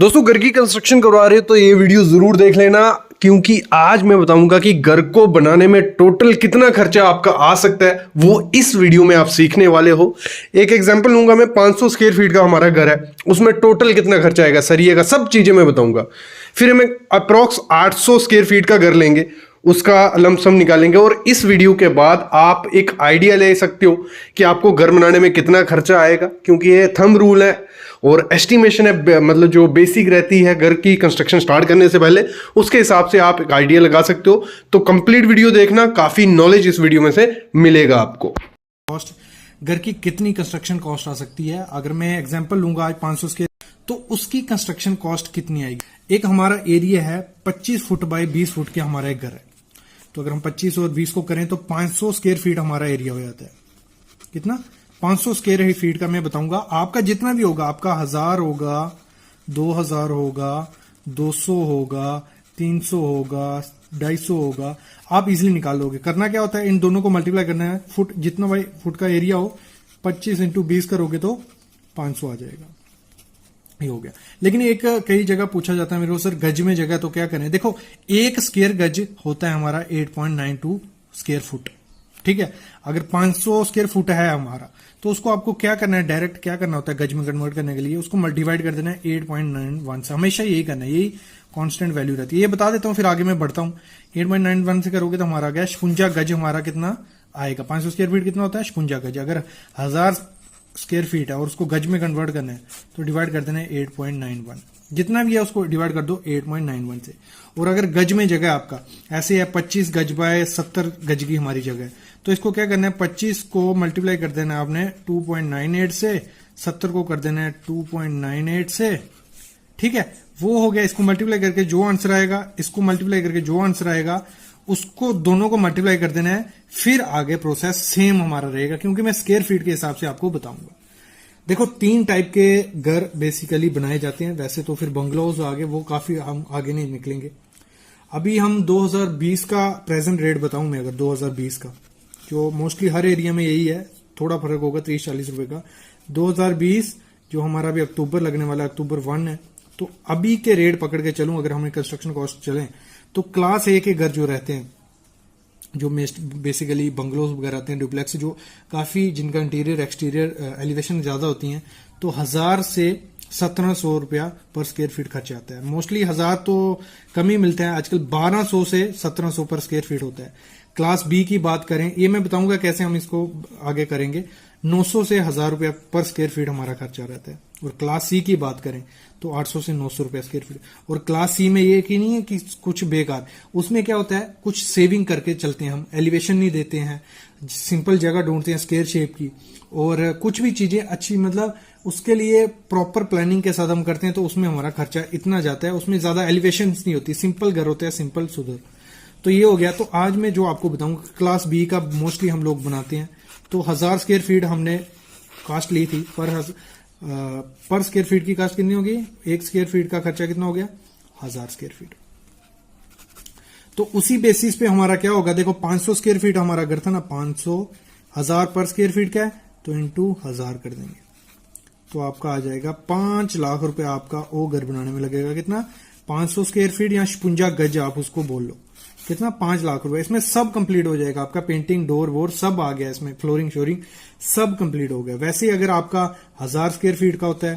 दोस्तों घर की कंस्ट्रक्शन करवा रहे हो तो ये वीडियो जरूर देख लेना, क्योंकि आज मैं बताऊंगा कि घर को बनाने में टोटल कितना खर्चा आपका आ सकता है, वो इस वीडियो में आप सीखने वाले हो। एक एग्जांपल लूंगा मैं, 500 स्क्वायर फीट का हमारा घर है, उसमें टोटल कितना खर्चा आएगा, सरिये का, सब चीजें मैं बताऊंगा। फिर हमें अप्रॉक्स 800 स्क्वायर फीट का घर लेंगे, उसका लमसम निकालेंगे, और इस वीडियो के बाद आप एक आइडिया ले सकते हो कि आपको घर बनाने में कितना खर्चा आएगा, क्योंकि ये थंब रूल है और एस्टिमेशन है, मतलब जो बेसिक रहती है घर की कंस्ट्रक्शन स्टार्ट करने से पहले, उसके हिसाब से आप एक आइडिया लगा सकते हो। तो कंप्लीट वीडियो देखना, काफी नॉलेज इस वीडियो में से मिलेगा आपको। कॉस्ट, घर की कितनी कंस्ट्रक्शन कॉस्ट आ सकती है। अगर मैं एग्जांपल लूंगा आज 500 स्क्वायर, तो उसकी कंस्ट्रक्शन कॉस्ट कितनी आएगी। एक हमारा एरिया है 25 फुट बाय 20 फुट के, हमारा एक घर है, तो अगर हम 25 और 20 को करें तो 500 स्क्वायर फीट हमारा एरिया हो जाता है। कितना? 500 स्क्वायर फीट का मैं बताऊंगा। आपका जितना भी होगा, आपका 1000 होगा, 2000 होगा, 200 होगा, 300 होगा, 250 होगा, आप इजिली निकाल लोगे। करना क्या होता है, इन दोनों को मल्टीप्लाई करना है। फुट जितना भाई फुट का एरिया हो, 25 इंटू 20 करोगे तो 500 आ जाएगा। ये हो गया। लेकिन एक कई जगह पूछा जाता है मेरे को, सर गज में जगह तो क्या करें। देखो, एक स्क्वायर गज होता है हमारा 8.92 स्क्वायर फुट, ठीक है। अगर 500 स्क्वायर फुट है हमारा, तो उसको आपको क्या करना है, डायरेक्ट क्या करना होता है गज में कन्वर्ट करने के लिए, उसको डिवाइड कर देना है 8.91 से। हमेशा यही करना है, यही कांस्टेंट वैल्यू रहती है। ये बता देता हूं, फिर आगे मैं बढ़ता हूं। 8.91 से करोगे तो हमारा आ गया 56 गज। हमारा कितना आएगा, 500 स्क्वायर फीट कितना होता है, 56 गज। अगर 1000 स्क्वायर फीट है और उसको गज में कन्वर्ट करना है, तो डिवाइड कर देना है 8.91, जितना भी है उसको डिवाइड कर दो 8.91 से। और अगर गज में जगह आपका ऐसे है 25 गज बाय 70 गज की हमारी जगह है, तो इसको क्या करना है, 25 को मल्टीप्लाई कर देना है आपने 2.98 से, 70 को कर देना है 2.98 से, ठीक है। वो हो गया। इसको मल्टीप्लाई करके जो आंसर आएगा, इसको मल्टीप्लाई करके जो आंसर आएगा, उसको दोनों को मल्टीप्लाई कर देना है। फिर आगे प्रोसेस सेम हमारा रहेगा, क्योंकि मैं स्क्वायर फीट के हिसाब से आपको बताऊंगा। देखो, 3 टाइप के घर बेसिकली बनाए जाते हैं। वैसे तो फिर बंगलोज आगे, वो काफी हम आगे नहीं निकलेंगे। अभी हम 2020 का प्रेजेंट रेट बताऊं मैं, अगर 2020 का, जो मोस्टली हर एरिया में यही है, थोड़ा फर्क होगा 30-40 रुपए का। 2020 जो हमारा भी अक्टूबर लगने वाला है, अक्टूबर 1 है, तो अभी के रेट पकड़ के चलूं, अगर हमें कंस्ट्रक्शन कॉस्ट चलें, तो क्लास ए के घर जो रहते हैं, जो बेसिकली बंगलोज वगैरह आते हैं, डुप्लेक्स, जो काफी जिनका इंटीरियर एक्सटीरियर एलिवेशन ज्यादा होती हैं, तो 1000 से 1700 रुपया पर स्क्वायर फीट खर्चा आता है। मोस्टली 1000 तो कम ही मिलता है आजकल, 1200 से 1700 पर स्क्वायर फीट होता है। क्लास बी की बात करें, ये मैं बताऊंगा कैसे हम इसको आगे करेंगे, 900 से 1000 रुपया पर स्क्वायर फीट हमारा खर्चा रहता है। और क्लास सी की बात करें तो 800 से 900 रुपया स्क्वायर फीट। और क्लास सी में ये कि नहीं है कि कुछ बेकार, उसमें क्या होता है, कुछ सेविंग करके चलते हैं हम, एलिवेशन नहीं देते हैं, सिंपल जगह ढूंढते हैं स्क्वायर शेप की, और कुछ भी चीजें अच्छी, मतलब उसके लिए प्रॉपर प्लानिंग के साथ हम करते हैं, तो उसमें हमारा खर्चा इतना जाता है। उसमें ज्यादा एलिवेशन नहीं होती, सिंपल घर होते हैं, सिंपल सुधर। तो ये हो गया। तो आज मैं जो आपको बताऊंगा, क्लास बी का मोस्टली हम लोग बनाते हैं। तो 1000 स्क्वायर फीट हमने कास्ट ली थी, पर स्क्वायर फीट की कास्ट कितनी होगी, 1 स्क्वायर फीट का खर्चा कितना हो गया, 1000 स्क्वायर फीट। तो उसी बेसिस पे हमारा क्या होगा, देखो 500 स्क्वायर फीट हमारा घर था ना, 500, 1000 पर स्क्वायर फीट क्या है, तो इंटू 1000 कर देंगे, तो आपका आ जाएगा 5 लाख रुपए आपका वो घर बनाने में लगेगा। कितना, 500 स्क्वायर फीट या 56 गज आप उसको बोल लो, कितना, 5 लाख रुपए। इसमें सब कंप्लीट हो जाएगा आपका, पेंटिंग, डोर वोर सब आ गया इसमें, फ्लोरिंग श्योरिंग सब कंप्लीट हो गया। वैसे ही अगर आपका 1000 स्क्वायर फीट का होता है,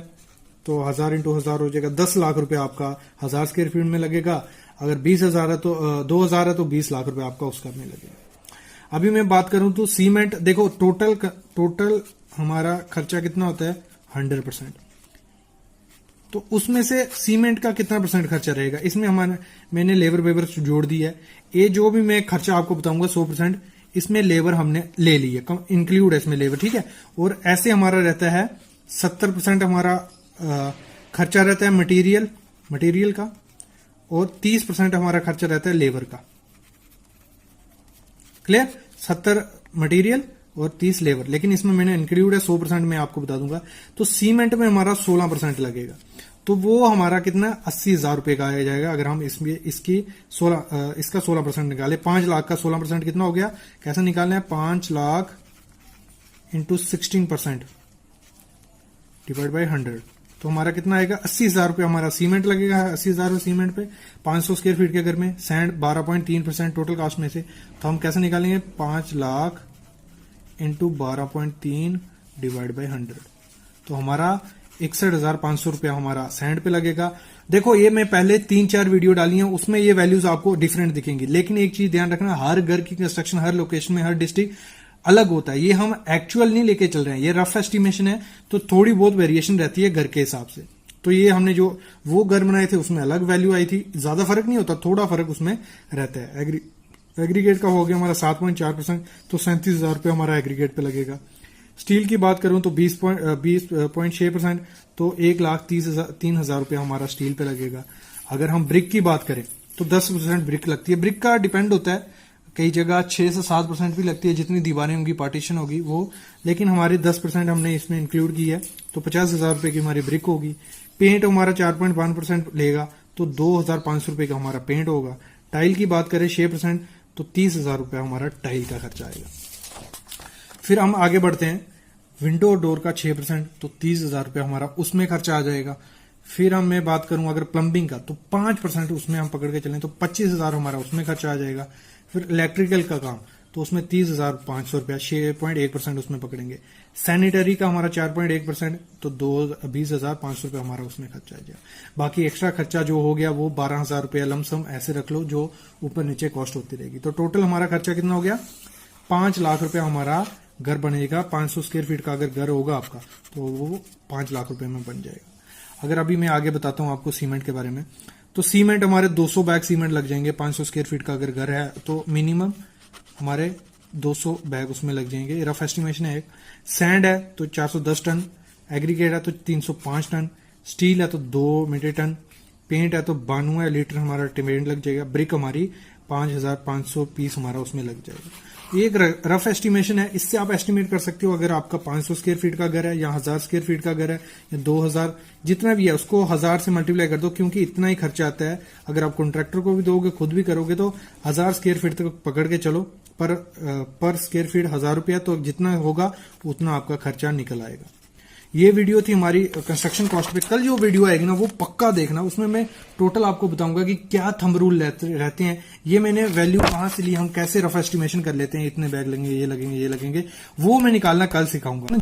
तो 1000 इंटू 1000 हो जाएगा, 10 लाख रुपए आपका 1000 स्क्वायर फीट में लगेगा। अगर 20,000 है तो 2000 है तो 20 लाख रुपए आपका उसका में लगेगा। अभी मैं बात करूं तो सीमेंट, देखो टोटल हमारा खर्चा कितना होता है, 100%। तो उसमें से सीमेंट का कितना परसेंट खर्चा रहेगा, इसमें मैंने लेबर वेबर जोड़ दी है। ये जो भी मैं खर्चा आपको बताऊंगा 100%, इसमें लेबर हमने ले ली है, इंक्लूड है इसमें लेबर, ठीक है। और ऐसे हमारा रहता है 70% हमारा खर्चा रहता है मटेरियल का, और 30% हमारा खर्चा रहता है लेबर का। क्लियर, 70 मटेरियल और 30 लेबर, लेकिन इसमें मैंने इंक्लूड है 100%, मैं आपको बता दूंगा। तो सीमेंट में हमारा 16% लगेगा, तो वो हमारा कितना, 80,000 रुपए का आ जाएगा। अगर हम इसका 16% निकाले, 5 लाख का 16% कितना हो गया, कैसे निकालना है, 5 लाख इंटू 16% डिवाइड बाई 100, तो हमारा कितना आएगा 80,000 रुपये हमारा सीमेंट लगेगा। 80,000 सीमेंट पे 500 स्क्वायर फीट के घर में सैंड 12.3% टोटल कास्ट में से, तो हम कैसे निकालेंगे 5 लाख इंटू 12.3 डिवाइड बाई 100, तो हमारा 61,500 रुपया हमारा सैंड पे लगेगा। देखो ये मैं पहले 3-4 वीडियो डाली हैं, उसमें ये वैल्यूज आपको डिफरेंट दिखेंगी, लेकिन एक चीज ध्यान रखना, हर घर की कंस्ट्रक्शन हर लोकेशन में हर डिस्ट्रिक्ट अलग होता है। ये हम एक्चुअल नहीं लेके चल रहे हैं, ये रफ एस्टिमेशन है, तो थोड़ी बहुत वेरिएशन रहती है घर के हिसाब से। तो ये हमने जो वो घर बनाए थे उसमें अलग वैल्यू आई थी, ज्यादा फर्क नहीं होता, थोड़ा फर्क उसमें रहता है। एग्रीगेट का हो गया हमारा 7.4%, तो 37,000 रुपये हमारा एग्रीगेट पे लगेगा। स्टील की बात करूं तो 20.6%, तो 1,03,000 रुपये हमारा स्टील पे लगेगा। अगर हम ब्रिक की बात करें तो 10% ब्रिक लगती है। ब्रिक का डिपेंड होता है, कई जगह 6 से 7% भी लगती है, जितनी दीवारें होंगी पार्टीशन होगी वो, लेकिन हमारे 10% हमने इसमें इंक्लूड की है, तो 50,000 रुपये की हमारी ब्रिक होगी। पेंट हमारा 4.1% लेगा, तो 2,500 रुपये का हमारा पेंट होगा। टाइल की बात करें 6%, तो 30,000 रुपये हमारा टाइल का खर्चा आएगा। फिर हम आगे बढ़ते हैं, विंडो और डोर का 6%, तो 30,000 रुपये हमारा उसमें खर्चा आ जाएगा। फिर हम मैं बात करूं अगर प्लम्बिंग का, तो 5% उसमें हम पकड़ के चलें तो 25,000 हमारा उसमें खर्चा आ जाएगा। फिर इलेक्ट्रिकल का काम, तो उसमें 30,500 रुपया, 6.1% उसमें पकड़ेंगे। सैनिटरी का हमारा 4.1%, तो 20,500 रुपया हमारा उसमें खर्चा आ जाएगा। बाकी एक्स्ट्रा खर्चा जो हो गया वो 12,000 रुपया लमसम ऐसे रख लो, जो ऊपर नीचे कॉस्ट होती रहेगी। तो टोटल हमारा खर्चा कितना हो गया 5 लाख रुपया हमारा घर बनेगा। 500 स्क्वायर फीट का अगर घर होगा आपका तो वो 5 लाख रुपए में बन जाएगा। अगर अभी मैं आगे बताता हूं आपको सीमेंट के बारे में, तो सीमेंट हमारे 200 बैग सीमेंट लग जाएंगे। 500 स्क्वायर फीट का अगर घर है तो मिनिमम हमारे 200 बैग उसमें लग जाएंगे, रफ एस्टिमेशन है। सैंड है तो 410 टन, एग्रीगेट है तो 305 टन, स्टील है तो 2 मीट्रिक टन, पेंट है तो 92 लीटर हमारा टिमेंट लग जाएगा। ब्रिक हमारी 5,500 पीस हमारा उसमें लग जाएगा। ये एक रफ एस्टिमेशन है, इससे आप एस्टिमेट कर सकते हो अगर आपका 500 स्क्वायर फीट का घर है या 1000 स्क्वायर फीट का घर है या 2000, जितना भी है उसको 1000 से मल्टीप्लाई कर दो, क्योंकि इतना ही खर्चा आता है। अगर आप कॉन्ट्रैक्टर को भी दोगे खुद भी करोगे तो 1000 स्क्वायर फीट तक पकड़ के चलो, पर स्क्वायर फीट 1000 रुपया, तो जितना होगा उतना आपका खर्चा निकल आएगा। ये वीडियो थी हमारी कंस्ट्रक्शन कॉस्ट पे। कल जो वीडियो आएगी ना वो पक्का देखना, उसमें मैं टोटल आपको बताऊंगा कि क्या थंब रूल रहते हैं, ये मैंने वैल्यू कहां से ली, हम कैसे रफ एस्टिमेशन कर लेते हैं, इतने बैग लगेंगे, ये लगेंगे, ये लगेंगे, वो मैं निकालना कल सिखाऊंगा।